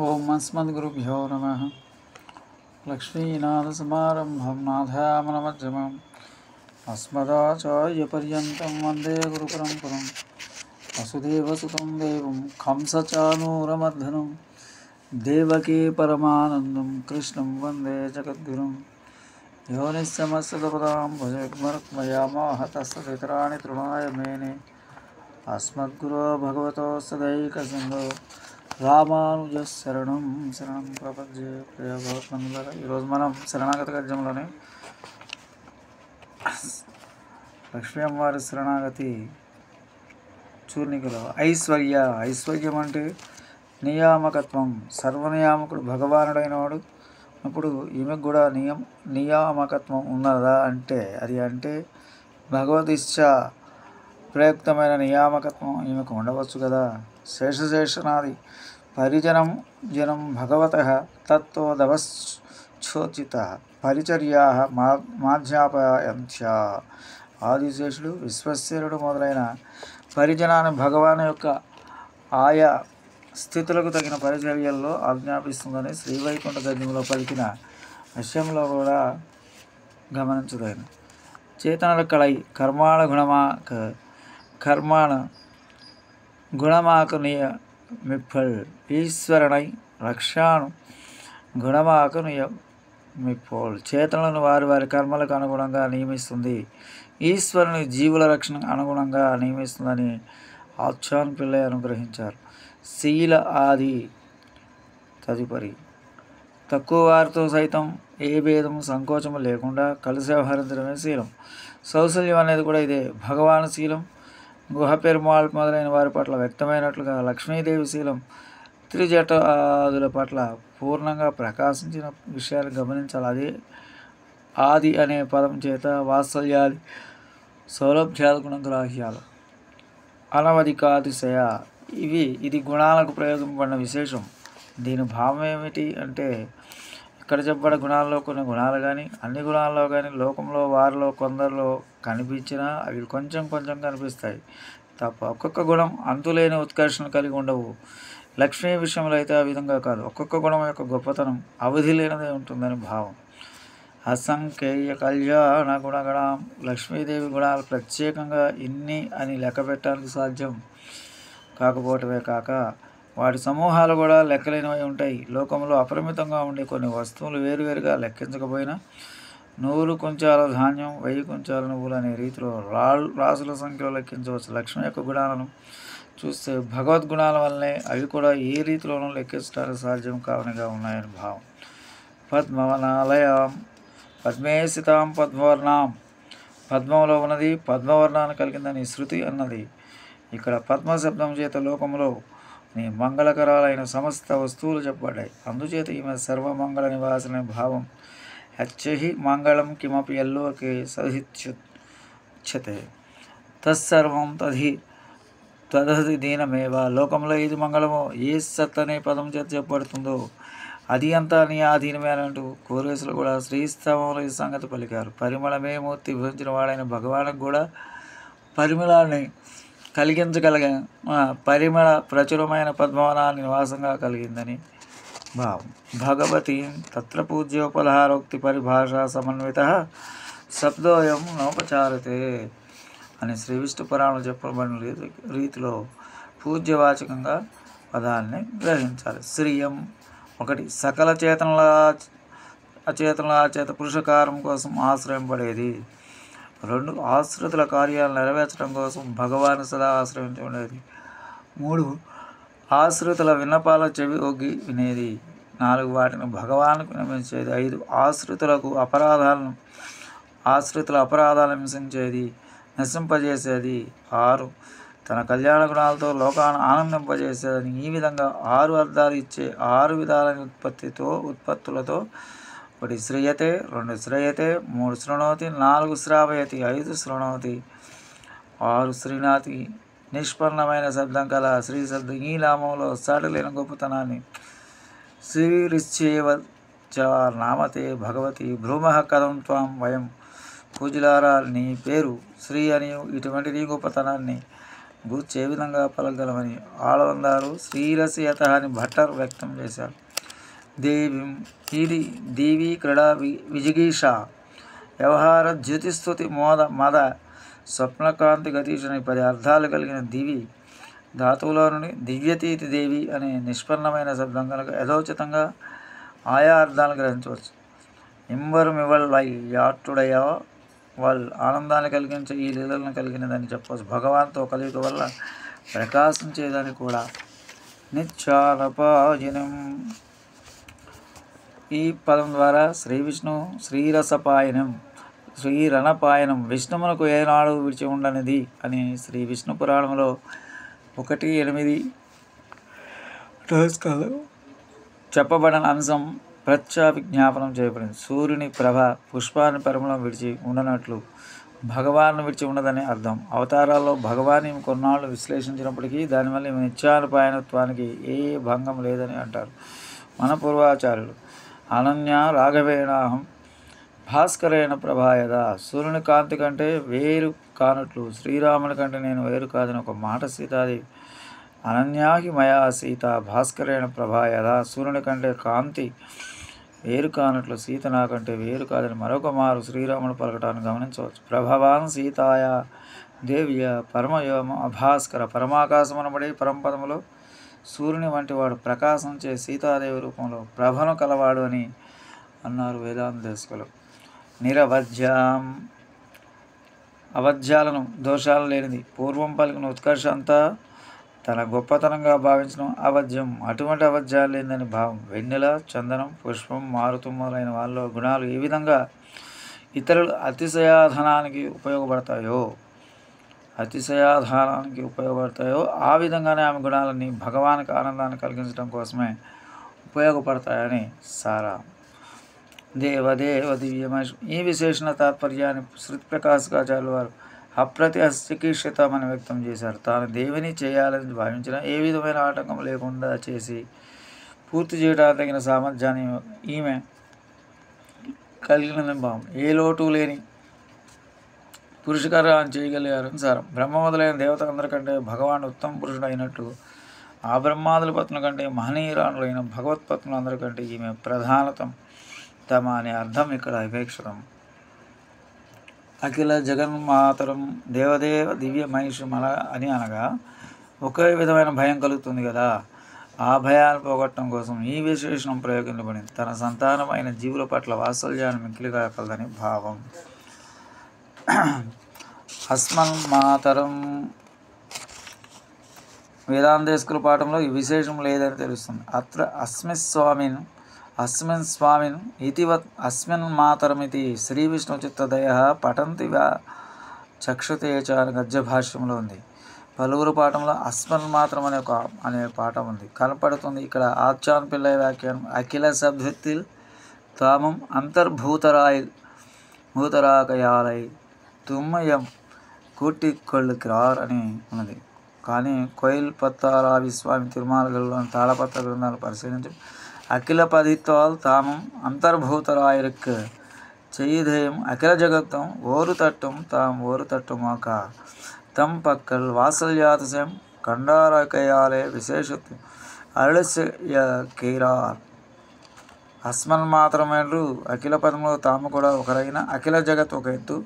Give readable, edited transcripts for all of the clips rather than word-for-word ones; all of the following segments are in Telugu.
ఓం అస్మద్గురుభ్యో నమ. లక్ష్మీనాథసమారంభం నాథామనమధ్యమం అస్మదాచార్యపర్యంతం వందే గురుపరంపరం. వసుదేవసుతం దేవం కంసచానూరమర్దనం దేవకీ పరమానందం కృష్ణం వందే జగద్గురుం. యోనిస్సమస్తపదాం భుజగ్మరుక్మయామోహతస్తదితరాణి తృణాయ మేనే అస్మద్గురో భగవతోస్తదైకసింధో రామానుజశరణం శరణం ప్రపంచే ప్రియ భగవత్మందులారా, ఈరోజు మనం శరణాగత గద్యంలోనే లక్ష్మీ అమ్మవారి శరణాగతి చూర్ణికలో ఐశ్వర్యం అంటే నియామకత్వం. సర్వనియామకుడు భగవానుడైన వాడు. అప్పుడు ఈమెకు కూడా నియామకత్వం ఉన్నదా అంటే అది భగవదిచ్చ ప్రయుక్తమైన నియామకత్వం ఈమెకు ఉండవచ్చు కదా. శేషనాది పరిజనం జనం భగవతః తత్వదవశ్చోచిత పరిచర్యా మాధ్యాపయంత్య. ఆదిశేషుడు, విశ్వసేనుడు మొదలైన పరిజనాన్ని భగవాను యొక్క ఆయా స్థితులకు తగిన పరిచర్యల్లో ఆజ్ఞాపిస్తుందని శ్రీవైకుంఠ గద్యంలో పలికిన విషయంలో కూడా గమనించదైన. చేతనల కళై కర్మాణ గుణమాకు నియమిప్పల్ ఈశ్వరణై రక్షాను గుణమాకు నియమిప్పోల్. చేతనలను వారి వారి కర్మలకు అనుగుణంగా నియమిస్తుంది. ఈశ్వరుని జీవుల రక్షణ అనుగుణంగా నియమిస్తుందని ఆచాన్ పిల్లై అనుగ్రహించారు. శీల ఆది తదుపరి తక్కువ వారితో సైతం ఏ భేదము సంకోచము లేకుండా కలిసి వ్యవహరించడమే శీలం. సౌశల్యం అనేది కూడా ఇదే. భగవాను శీలం గుహ పెరుమాళ్ మొదలైన వారి పట్ల వ్యక్తమైనట్లుగా లక్ష్మీదేవి శీలం త్రిజటాదుల పట్ల పూర్ణంగా ప్రకాశించిన విషయాలు గమనించాలి. అదే ఆది అనే పదం చేత వాత్సల్యాది సౌలభ్యాల గుణగ్రాహ్యాలు అనవధికాతిశయ ఇది గుణాలకు ప్రయోగింపబడిన విశేషం. దీని భావం ఏమిటి అంటే, ఇక్కడ చెప్పబడిన గుణాల్లో కొన్ని గుణాలు కానీ అన్ని గుణాల్లో కానీ లోకంలో వారిలో కొందరిలో కనిపించినా అవి కొంచెం కనిపిస్తాయి తప్ప ఒక్కొక్క గుణం అంతులేని ఉత్కర్షణ కలిగి ఉండవు. లక్ష్మీ విషయంలో అయితే ఆ విధంగా కాదు. ఒక్కొక్క గుణం యొక్క గొప్పతనం అవధి లేనిదే ఉంటుందని భావం. అసంఖ్యేయ కళ్యాణ గుణగణం. లక్ష్మీదేవి గుణాలు ప్రత్యేకంగా ఇన్ని అని లెక్క పెట్టడానికి సాధ్యం కాకపోవటమే కాక వాటి సమూహాలు కూడా లెక్కలేనివై ఉంటాయి. లోకంలో అపరిమితంగా ఉండే కొన్ని వస్తువులు వేరువేరుగా లెక్కించకపోయినా 100 కుంచాల ధాన్యం 1000 కుంచాల నువ్వులు అనే రీతిలో రాసుల సంఖ్యలో లెక్కించవచ్చు. లక్ష్మి యొక్క గుణాలను చూస్తే భగవద్గుణాల వల్లనే అవి కూడా ఏ రీతిలోనూ లెక్కించడానికి సాధ్యం కావనిగా ఉన్నాయని భావం. పద్మవనాలయం పద్మేసితాం పద్మవర్ణాం. పద్మంలో ఉన్నది పద్మవర్ణాన్ని కలిగిందని శృతి అన్నది. ఇక్కడ పద్మ శబ్దం చేత లోకంలో మంగళకరాలైన సమస్త వస్తువులు చెప్పబడ్డాయి. అందుచేత ఈమె సర్వమంగళ నివాసన భావం. హి మంగళం కిమపి ఎల్లోకే సహిత్యుచ్యతే తత్సర్వం తదధి దీనమేవ. లోకంలో ఏది మంగళమో ఏ సత్ అనే పదం చేత చెప్పబడుతుందో అది అంతా నీ ఆధీనమే అంటూ కోరేసులు కూడా శ్రీస్తవంలో ఈ సంగతి పలికారు. పరిమళమే మూర్తి భవించిన వాడైన భగవానికి కూడా పరిమళాన్ని పరిమళ ప్రచురమైన పద్మవనాన్ని నివాసంగా కలిగిందని భావం. భగవతి తత్ర పూజ్యోపహారోక్తి పరిభాషా సమన్విత శబ్దోయం నోపచారతే అని శ్రీ విష్ణు పురాణంలో చెప్పబడిన రీతిలో పూజ్యవాచకంగా పదాన్ని గ్రహించాలి. శ్రీయం 1 సకల అచేతనల చేత పురుషకారం కోసం ఆశ్రయం పడేది. 2 ఆశ్రితుల కార్యాలు నెరవేర్చడం కోసం భగవాను సదా ఆశ్రయించి ఉండేది. 3 ఆశ్రితుల విన్నపాల చెవి ఒగ్గి వినేది. 4 వాటిని భగవానుకు వినిపించేది. 5 ఆశ్రితుల అపరాధాలను నశింపజేసేది. 6 తన కళ్యాణ గుణాలతో లోకాన్ని ఆనందింపజేసేదని. ఈ విధంగా 6 అర్థాలు ఇచ్చే 6 విధాలైన ఉత్పత్తులతో 1 శ్రేయతే, 2 శ్రేయతే, 3 శృణోతి, 4 శ్రావయతి, 5 శృణోతి, 6 శ్రీనాథి. నిష్పన్నమైన శబ్దం కల శ్రీ శబ్దం ఈ నామంలో సాటలేని గొప్పతనాన్ని శ్రీరిశ్చేవ చ నామతే భగవతి భ్రూమః కథం త్వాం వయం. పూజలారా నీ పేరు శ్రీ అని ఇటువంటి నీ గొప్పతనాన్ని గూర్చి ఏ విధంగా పలకగలమని ఆళవందారు శ్రీరసయత అని భట్టర్ వ్యక్తం చేశారు. ఇది దేవీ క్రీడా విజిగీష వ్యవహార జ్యోతిస్తుతి మద స్వప్నకాంతి గతీషణ 10 అర్థాలు కలిగిన దివి ధాతువులో నుండి దివ్యతీతి దేవి అనే నిష్పన్నమైన శబ్దం కనుక యథోచితంగా ఆయా అర్థాలను గ్రహించవచ్చు. ఇంవరుమివల్ వై యాట్టుడయో వాళ్ళు ఆనందాన్ని కలిగించే ఈ లీలలను కలిగినదని చెప్పవచ్చు. భగవాన్తో కలియుక వల్ల ప్రకాశించేదని కూడా. నిత్యానపాయనం ఈ పదం ద్వారా శ్రీ విష్ణు శ్రీరసపాయనం శ్రీరణపాయనం విష్ణుమునకు ఏనాడు విడిచి ఉండనిది అని శ్రీ విష్ణు పురాణంలో 1:8 చెప్పబడిన అంశం ప్రత్యాభిజ్ఞాపనం చేయబడింది. సూర్యుని ప్రభ పుష్పాన్ని పరిమళం విడిచి ఉండనట్లు భగవాను విడిచి ఉండదని అర్థం. అవతారాల్లో భగవాన్ ఈమె కొన్నాళ్ళు విశ్లేషించినప్పటికీ దానివల్ల ఈమె నిత్యానుపాయనత్వానికి ఏ భంగం లేదని అంటారు మన పూర్వాచార్యులు. అనన్య రాఘవేణాహం భాస్కరేణ ప్రభాయద సూర్యుని కాంతి కంటే వేరు కానట్లు శ్రీరాముని కంటే నేను వేరు కాదని ఒక మాట సీతాదేవి. అనన్యాహి మయా సీత భాస్కరేణ ప్రభాయద సూర్యుని కంటే కాంతి వేరు కానట్లు సీత నాకంటే వేరు కాదని మరొక మారు శ్రీరాముడు పలకటాన్ని గమనించవచ్చు. ప్రభవాన్ సీతాయ దేవ్య పరమయోమ అభాస్కర పరమాకాశమనబడి పరంపదములో సూర్యుని వంటి వాడు ప్రకాశించే సీతాదేవి రూపంలో ప్రభను కలవాడు అని అన్నారు వేదాంత దేశకులు. నిరవధ్యాం అవధ్యాలను దోషాలు లేనిది పూర్వం పలికిన ఉత్కర్ష అంతా తన గొప్పతనంగా భావించడం అవధ్యం. అటువంటి అవధ్యాలు లేదని భావం. వెన్నెల చందనం పుష్పం మారుతు మొదలైన వాళ్ళ గుణాలు ఏ విధంగా ఇతరులు అతిశయాధనానికి ఉపయోగపడతాయో ఆ విధంగానే ఆమె గుణాలన్నీ భగవానికి ఆనందాన్ని కలిగించడం కోసమే ఉపయోగపడతాయని సారా. దేవదేవ దివ్యమహేష్ ఈ విశేషణ తాత్పర్యాన్ని శ్రీప్రకాశకాచార్యుల వారు అప్రత్యచికీర్షితమని వ్యక్తం చేశారు. తాను దేవిని చేయాలని భావించిన ఏ విధమైన ఆటంకం లేకుండా చేసి పూర్తి చేయడానికి తగిన సామర్థ్యాన్ని ఈమె కలిగిన భావం. ఏ లోటు లేని పురుషకార్యాన్ని చేయగలిగారని సారం. బ్రహ్మ మొదలైన దేవత అందరికంటే భగవాన్ ఉత్తమ పురుషుడు అయినట్టు ఆ బ్రహ్మాదుల పత్నుల కంటే మహనీయురాణులైన భగవత్పత్నులు అందరికంటే ఈమె ప్రధానతం తమ అనే అర్థం ఇక్కడ అపేక్షితం. అఖిల జగన్మాతరం దేవదేవ దివ్య మహిషమల అని అనగా ఒకే విధమైన భయం కలుగుతుంది కదా, ఆ భయాన్ని పోగొట్టడం కోసం ఈ విశేషణం ప్రయోగించబడింది. తన సంతానమైన జీవుల పట్ల వాత్సల్యాన్ని మిక్కిలిగా కలదని భావం. అస్మన్ మాతరం వేదాంతేశ్కుల పాఠంలో ఈ విశేషం లేదని తెలుస్తుంది. అత్ర అస్మిన్ స్వామిన్ ఇతివత్ అస్మిన్ మాతరమితి శ్రీ విష్ణు చిత్తదయ పఠంతి చక్షతే చ గద్య భాష్యంలో ఉంది. పలువురు పాఠంలో అస్మన్ మాత్రం అనే పాఠం ఉంది కనపడుతుంది. ఇక్కడ ఆచాన్ పిల్లయ్య వ్యాఖ్యానం అఖిల సబ్ధిత్తిల్ తామం భూతరాకయాలై తుమ్మయం కూటికొళ్ళుకిరార్ అని ఉన్నది. కానీ కోయిల్ పత్తారావి స్వామి తిరుమలలోని తాళపత్ర గ్రంథాలు పరిశీలించి అఖిల பதித்தால் தாமம் அந்தர்பூதராயிருக்கு செய்தேயும் அகில ஜகத்தும் ஒரு தட்டும் தாம் ஒரு தட்டுமாக்க தம் பக்கல் வாசல்யாதசம் கண்டாரக்கையாலே விசேஷத்து అరళీరార్. అస్మన్ మాత్రమేండ్రు అఖిల పదములు తాము కూడా ఒకరైన అఖిల జగత్ ఒక ఎత్తు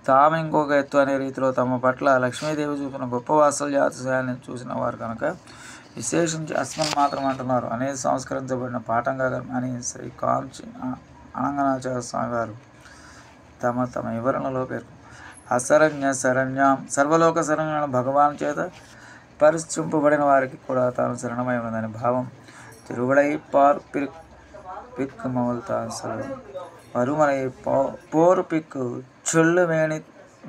తాము ఇంకొక ఎత్తు అనే రీతిలో తమ పట్ల లక్ష్మీదేవి చూపిన గొప్ప వాత్సల్యాతిశయాన్ని చూసిన వారు కనుక విశేషించి అస్మన్ మాత్రం అంటున్నారు అనేది సంస్కరించబడిన పాఠంగా అని శ్రీ కాంచి అనంగనాచార్య స్వామి వారు తమ వివరణలో పేర్కొన్నారు. అశరణ్య శరణ్యాం సర్వలోక శరణ్యులను భగవాన్ చేత పరిశ్చింపబడిన వారికి కూడా తాను శరణమై ఉన్నదని భావం. తిరువడై పార్ పిక్ మమల్తాసలు వరుమలై పోరు పిక్కు చొల్లు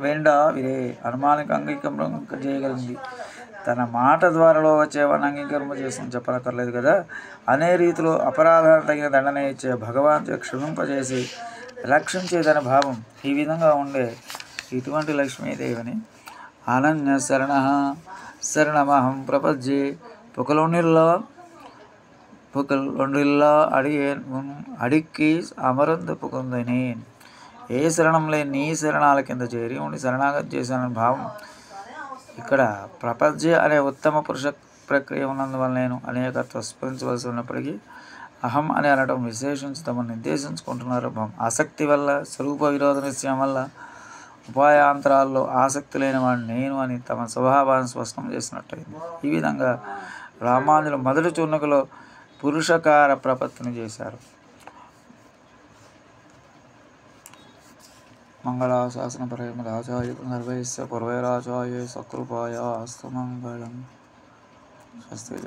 వేండా విరే అనుమానికి అంగీకారం చేయగలిగింది. తన మాట ద్వారాలో వచ్చేవాడిని అంగీకరణ చేసి చెప్పనక్కర్లేదు కదా, అనే రీతిలో అపరాధాన్ని తగిన దండన ఇచ్చే భగవాన్ క్షమింపజేసి రక్షించేదని భావం. ఈ విధంగా ఉండే ఇటువంటి లక్ష్మీదేవిని అనన్య శరణమహం ప్రపంచే పుకలొండిల్లా అడిక్కి అమరంత పుకుందనేన్ ఏ శరణం లేని నీ శరణాల కింద చేరి ఉండి శరణాగతి చేశానని భావం. ఇక్కడ ప్రపంచ అనే ఉత్తమ పురుష ప్రక్రియ ఉన్నందువల్ల నేను అనేకత్వం స్ఫురించవలసి ఉన్నప్పటికీ అహం అని అనడం విశేషించి తమను నిర్దేశించుకుంటున్నారు. ఆసక్తి వల్ల స్వరూప విరోధ నిశ్చయం వల్ల ఉపాయాంతరాల్లో ఆసక్తి లేని వాడిని నేను అని తమ స్వభావాన్ని స్పష్టం చేసినట్టయింది. ఈ విధంగా రామానుజులు మొదటి చున్నకలో పురుషకార ప్రపత్తిని చేశారు. మంగళాశాసన పరమరాచార్య సర్వైశ్య పూర్వైరాచార్య సకృపాయ అస్తమంగళం. స్వస్తి.